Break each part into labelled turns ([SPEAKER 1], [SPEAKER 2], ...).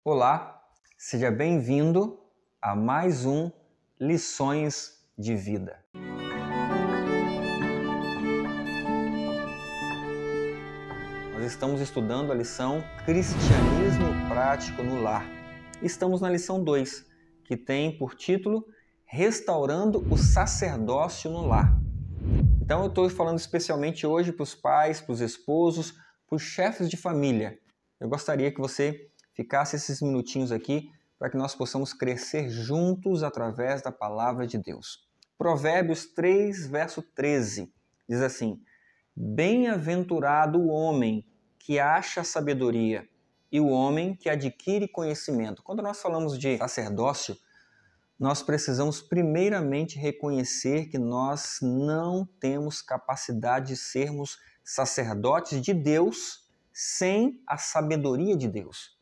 [SPEAKER 1] Olá, seja bem-vindo a mais um Lições de Vida. Nós estamos estudando a lição Cristianismo Prático no Lar. Estamos na lição 2, que tem por título Restaurando o Sacerdócio no Lar. Então eu estou falando especialmente hoje para os pais, para os esposos, para os chefes de família. Eu gostaria que você ficasse esses minutinhos aqui para que nós possamos crescer juntos através da palavra de Deus. Provérbios 3, verso 13, diz assim: Bem-aventurado o homem que acha sabedoria e o homem que adquire conhecimento. Quando nós falamos de sacerdócio, nós precisamos primeiramente reconhecer que nós não temos capacidade de sermos sacerdotes de Deus sem a sabedoria de Deus.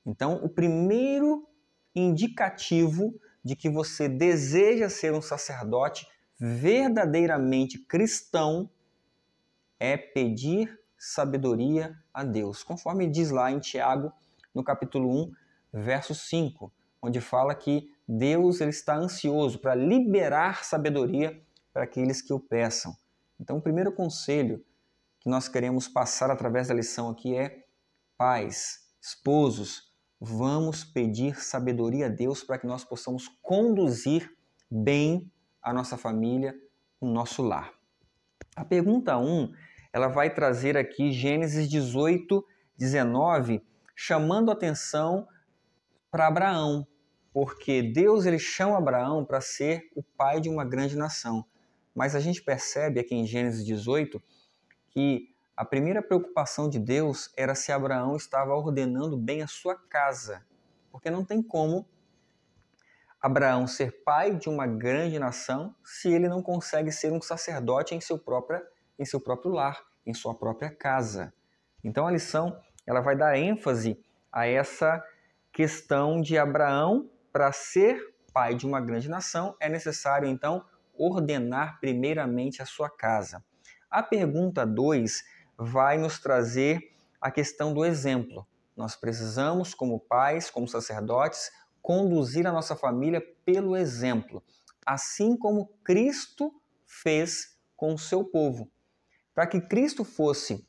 [SPEAKER 1] Então, o primeiro indicativo de que você deseja ser um sacerdote verdadeiramente cristão é pedir sabedoria a Deus, conforme diz lá em Tiago, no capítulo 1, verso 5, onde fala que Deus ele está ansioso para liberar sabedoria para aqueles que o peçam. Então, o primeiro conselho que nós queremos passar através da lição aqui é: pais, esposos, vamos pedir sabedoria a Deus para que nós possamos conduzir bem a nossa família, o nosso lar. A pergunta 1, ela vai trazer aqui Gênesis 18, 19, chamando a atenção para Abraão, porque Deus ele chama Abraão para ser o pai de uma grande nação. Mas a gente percebe aqui em Gênesis 18 que a primeira preocupação de Deus era se Abraão estava ordenando bem a sua casa, porque não tem como Abraão ser pai de uma grande nação se ele não consegue ser um sacerdote em seu próprio lar, em sua própria casa. Então a lição ela vai dar ênfase a essa questão de Abraão. Para ser pai de uma grande nação, é necessário então ordenar primeiramente a sua casa. A pergunta 2 vai nos trazer a questão do exemplo. Nós precisamos, como pais, como sacerdotes, conduzir a nossa família pelo exemplo, assim como Cristo fez com o seu povo. Para que Cristo fosse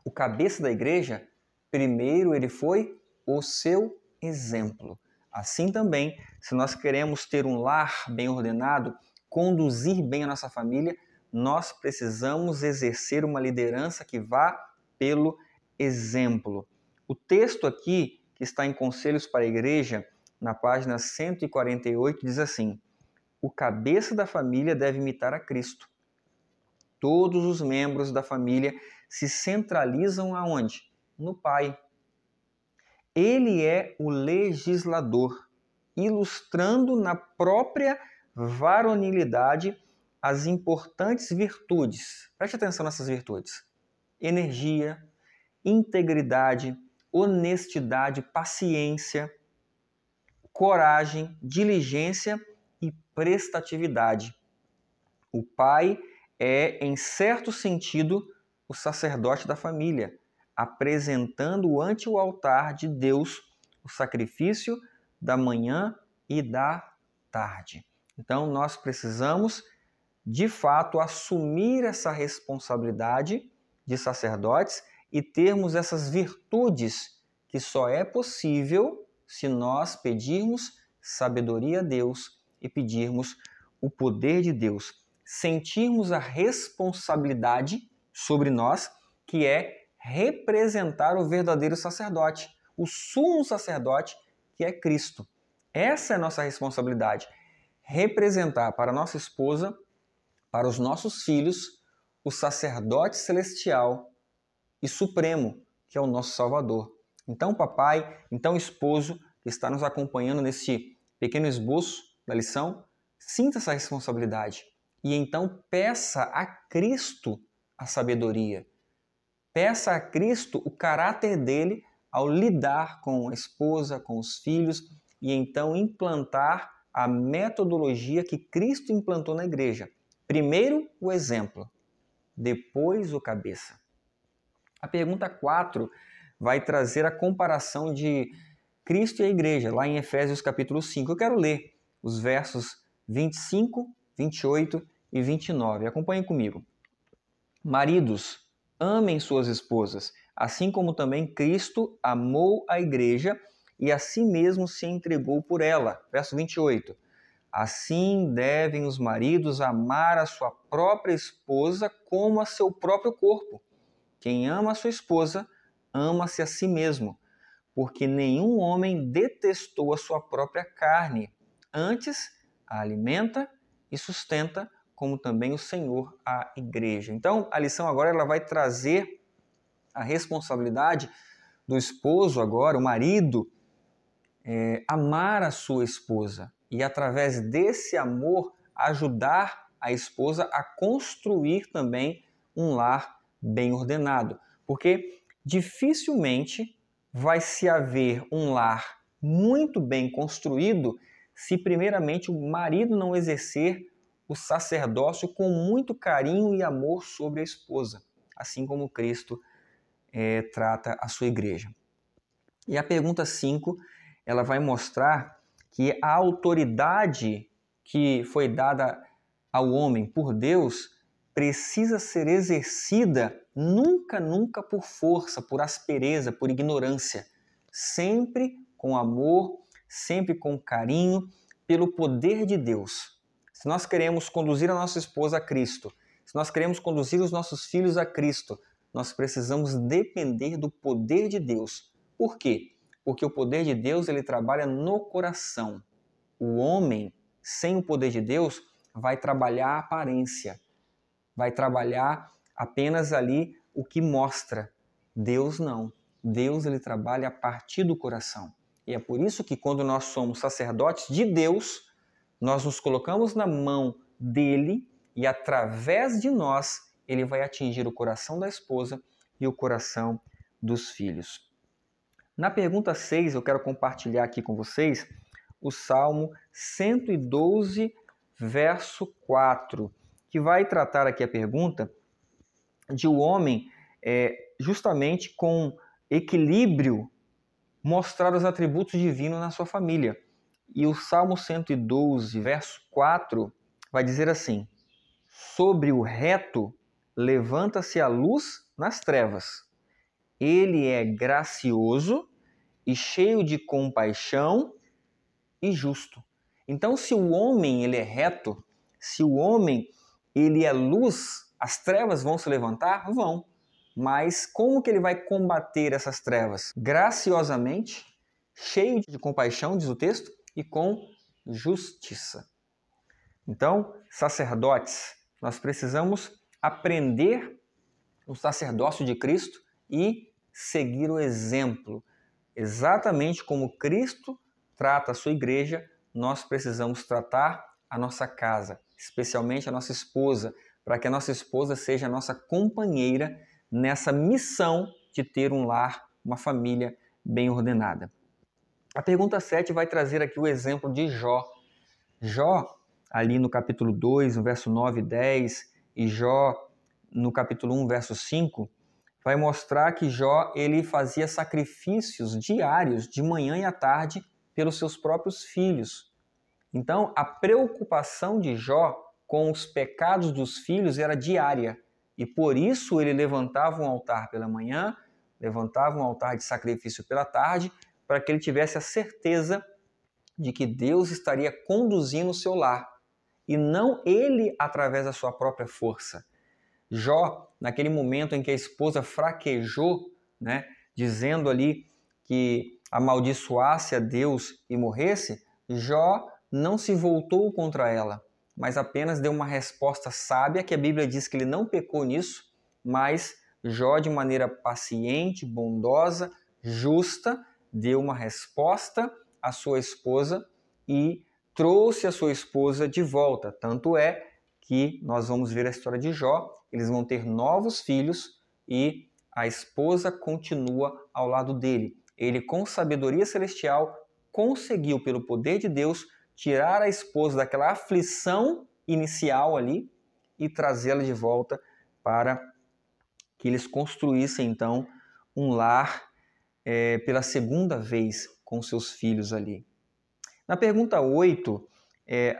[SPEAKER 1] o cabeça da igreja, primeiro ele foi o seu exemplo. Assim também, se nós queremos ter um lar bem ordenado, conduzir bem a nossa família, nós precisamos exercer uma liderança que vá pelo exemplo. O texto aqui, que está em Conselhos para a Igreja, na página 148, diz assim: o cabeça da família deve imitar a Cristo. Todos os membros da família se centralizam aonde? No Pai. Ele é o legislador, ilustrando na própria varonilidade as importantes virtudes. Preste atenção nessas virtudes: energia, integridade, honestidade, paciência, coragem, diligência e prestatividade. O pai é, em certo sentido, o sacerdote da família, apresentando ante o altar de Deus o sacrifício da manhã e da tarde. Então, nós precisamos, de fato, assumir essa responsabilidade de sacerdotes e termos essas virtudes que só é possível se nós pedirmos sabedoria a Deus e pedirmos o poder de Deus. Sentirmos a responsabilidade sobre nós, que é representar o verdadeiro sacerdote, o sumo sacerdote, que é Cristo. Essa é a nossa responsabilidade, representar para a nossa esposa, para os nossos filhos, o sacerdote celestial e supremo, que é o nosso Salvador. Então, papai, então esposo, que está nos acompanhando nesse pequeno esboço da lição, sinta essa responsabilidade e então peça a Cristo a sabedoria. Peça a Cristo o caráter dele ao lidar com a esposa, com os filhos e então implantar a metodologia que Cristo implantou na igreja. Primeiro o exemplo, depois o cabeça. A pergunta 4 vai trazer a comparação de Cristo e a igreja, lá em Efésios capítulo 5. Eu quero ler os versos 25, 28 e 29. Acompanhem comigo. Maridos, amem suas esposas, assim como também Cristo amou a igreja e a si mesmo se entregou por ela. Verso 28. Assim devem os maridos amar a sua própria esposa como a seu próprio corpo. Quem ama a sua esposa, ama-se a si mesmo, porque nenhum homem detestou a sua própria carne, antes a alimenta e sustenta, como também o Senhor a igreja. Então, a lição agora ela vai trazer a responsabilidade do esposo agora, o marido, amar a sua esposa e, através desse amor, ajudar a esposa a construir também um lar bem ordenado. Porque dificilmente vai se haver um lar muito bem construído se primeiramente o marido não exercer o sacerdócio com muito carinho e amor sobre a esposa, assim como Cristo trata a sua igreja. E a pergunta 5, ela vai mostrar que a autoridade que foi dada ao homem por Deus precisa ser exercida nunca por força, por aspereza, por ignorância, sempre com amor, sempre com carinho, pelo poder de Deus. Se nós queremos conduzir a nossa esposa a Cristo, se nós queremos conduzir os nossos filhos a Cristo, nós precisamos depender do poder de Deus. Por quê? Porque o poder de Deus ele trabalha no coração. O homem, sem o poder de Deus, vai trabalhar a aparência, vai trabalhar apenas ali o que mostra. Deus não. Deus ele trabalha a partir do coração. E é por isso que quando nós somos sacerdotes de Deus, nós nos colocamos na mão dele e através de nós ele vai atingir o coração da esposa e o coração dos filhos. Na pergunta 6, eu quero compartilhar aqui com vocês o Salmo 112, verso 4, que vai tratar aqui a pergunta de o homem justamente com equilíbrio mostrar os atributos divinos na sua família. E o Salmo 112, verso 4, vai dizer assim: sobre o reto levanta-se a luz nas trevas. Ele é gracioso e cheio de compaixão e justo. Então, se o homem ele é reto, se o homem ele é luz, as trevas vão se levantar? Vão. Mas como que ele vai combater essas trevas? Graciosamente, cheio de compaixão, diz o texto, e com justiça. Então, sacerdotes, nós precisamos aprender o sacerdócio de Cristo e seguir o exemplo. Exatamente como Cristo trata a sua igreja, nós precisamos tratar a nossa casa, especialmente a nossa esposa, para que a nossa esposa seja a nossa companheira nessa missão de ter um lar, uma família bem ordenada. A pergunta 7 vai trazer aqui o exemplo de Jó. Jó, ali no capítulo 2, no verso 9 e 10, e Jó no capítulo 1, verso 5, vai mostrar que Jó ele fazia sacrifícios diários, de manhã e à tarde, pelos seus próprios filhos. Então, a preocupação de Jó com os pecados dos filhos era diária. E por isso ele levantava um altar pela manhã, levantava um altar de sacrifício pela tarde, para que ele tivesse a certeza de que Deus estaria conduzindo o seu lar, e não ele através da sua própria força. Jó, naquele momento em que a esposa fraquejou, dizendo ali que amaldiçoasse a Deus e morresse, Jó não se voltou contra ela, mas apenas deu uma resposta sábia, que a Bíblia diz que ele não pecou nisso, mas Jó, de maneira paciente, bondosa, justa, deu uma resposta à sua esposa e trouxe a sua esposa de volta. Tanto é que nós vamos ver a história de Jó, eles vão ter novos filhos e a esposa continua ao lado dele. Ele, com sabedoria celestial, conseguiu, pelo poder de Deus, tirar a esposa daquela aflição inicial ali e trazê-la de volta para que eles construíssem, então, um lar pela segunda vez. com seus filhos ali. Na pergunta 8,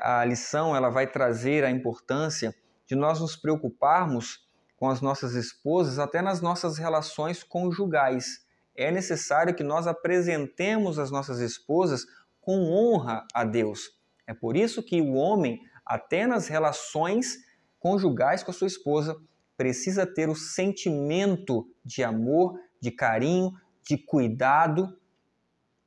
[SPEAKER 1] a lição ela vai trazer a importância de nós nos preocuparmos com as nossas esposas até nas nossas relações conjugais. É necessário que nós apresentemos as nossas esposas com honra a Deus. É por isso que o homem, até nas relações conjugais com a sua esposa, precisa ter o sentimento de amor, de carinho, de cuidado,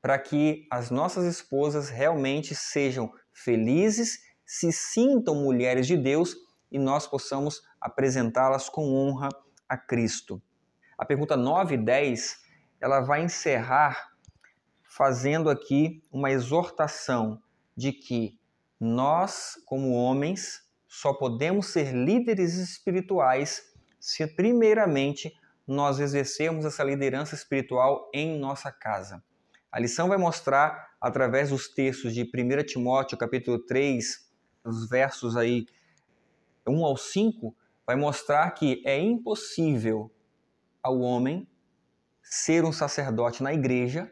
[SPEAKER 1] para que as nossas esposas realmente sejam felizes, se sintam mulheres de Deus e nós possamos apresentá-las com honra a Cristo. A pergunta 9 e 10, ela vai encerrar fazendo aqui uma exortação de que nós, como homens, só podemos ser líderes espirituais se primeiramente nós exercermos essa liderança espiritual em nossa casa. A lição vai mostrar, através dos textos de 1 Timóteo, capítulo 3, os versos aí 1 ao 5, vai mostrar que é impossível ao homem ser um sacerdote na igreja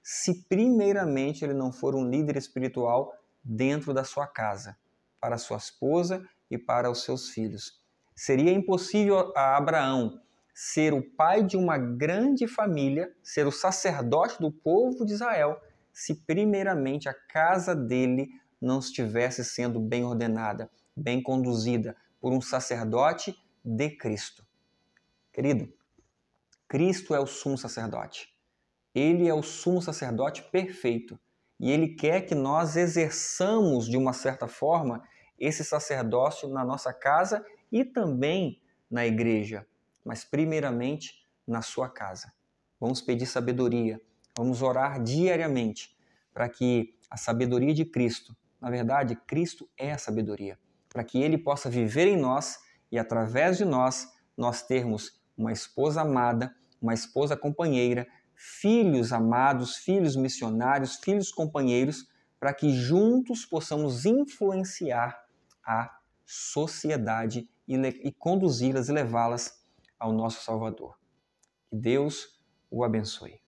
[SPEAKER 1] se primeiramente ele não for um líder espiritual dentro da sua casa, para a sua esposa e para os seus filhos. Seria impossível a Abraão ser o pai de uma grande família, ser o sacerdote do povo de Israel, se primeiramente a casa dele não estivesse sendo bem ordenada, bem conduzida por um sacerdote de Cristo. Querido, Cristo é o sumo sacerdote. Ele é o sumo sacerdote perfeito e ele quer que nós exerçamos de uma certa forma esse sacerdócio na nossa casa e também na igreja, mas primeiramente na sua casa. Vamos pedir sabedoria, vamos orar diariamente para que a sabedoria de Cristo, na verdade, Cristo é a sabedoria, para que ele possa viver em nós e através de nós termos uma esposa amada, uma esposa companheira, filhos amados, filhos missionários, filhos companheiros, para que juntos possamos influenciar a sociedade e conduzi-las e levá-las ao nosso Salvador. Que Deus o abençoe.